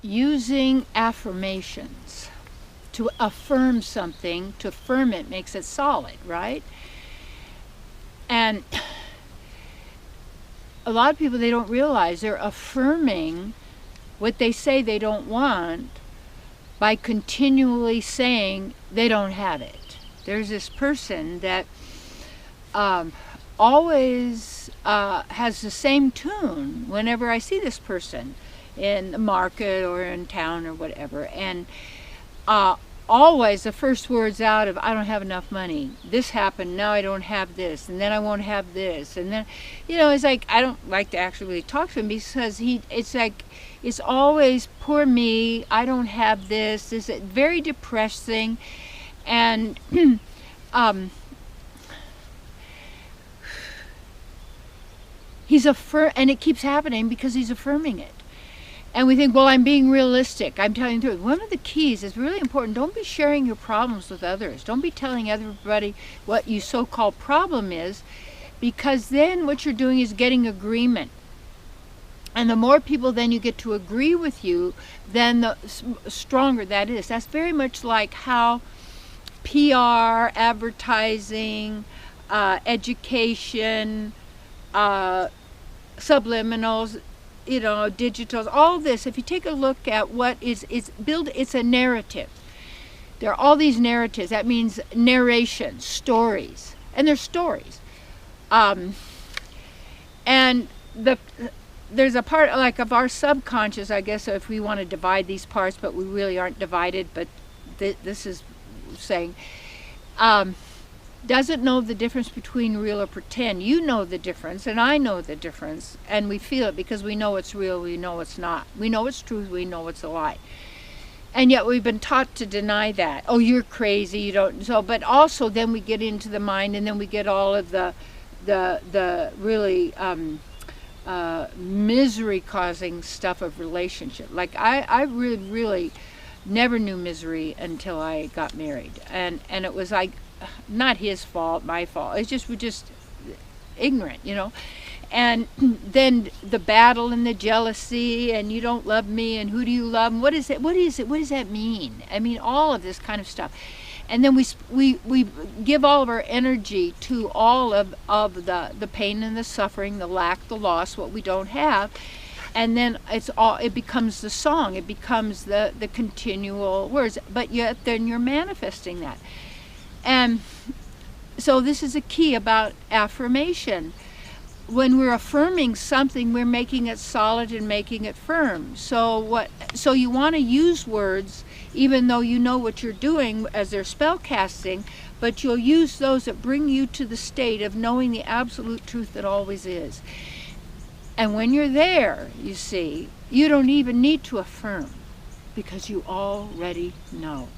using affirmations to affirm something, to affirm it makes it solid, right? And a lot of people, they don't realize they're affirming what they say they don't want by continually saying they don't have it. There's this person that always has the same tune whenever I see this person in the market or in town or whatever, and always the first words out of, I don't have enough money, this happened, now I don't have this, and then I won't have this, and then, it's like, I don't like to actually really talk to him, because it's like, it's always poor me, I don't have this is very depressing. And he's and it keeps happening because he's affirming it. And we think, well, I'm being realistic, I'm telling the truth. One of the keys is really important. Don't be sharing your problems with others. Don't be telling everybody what your so-called problem is, because then what you're doing is getting agreement. And the more people then you get to agree with you, then the stronger that is. That's very much like how PR, advertising, education, subliminals, digitals, all this, if you take a look at what it's a narrative. There are all these narratives. That means narration, stories. And they're stories. And there's a part like of our subconscious, I guess, if we want to divide these parts, but we really aren't divided, but this is saying, doesn't know the difference between real or pretend. You know the difference, and I know the difference, and we feel it because we know it's real, we know it's not. We know it's truth, we know it's a lie. And yet we've been taught to deny that. Oh, you're crazy, you don't. So, but also then we get into the mind, and then we get all of the really misery-causing stuff of relationship. Like I really never knew misery until I got married, and it was like not his fault, my fault. It's just we're just ignorant, And then the battle and the jealousy, and you don't love me, and who do you love? And what is it? What is it? What does that mean? I mean, all of this kind of stuff. And then we give all of our energy to all of the pain and the suffering, the lack, the loss, what we don't have. And then it becomes the song, it becomes the continual words, but yet then you're manifesting that. And so this is a key about affirmation. When we're affirming something, we're making it solid and making it firm. So you want to use words, even though you know what you're doing as they're spell casting, but you'll use those that bring you to the state of knowing the absolute truth that always is. And when you're there, you see, you don't even need to affirm, because you already know.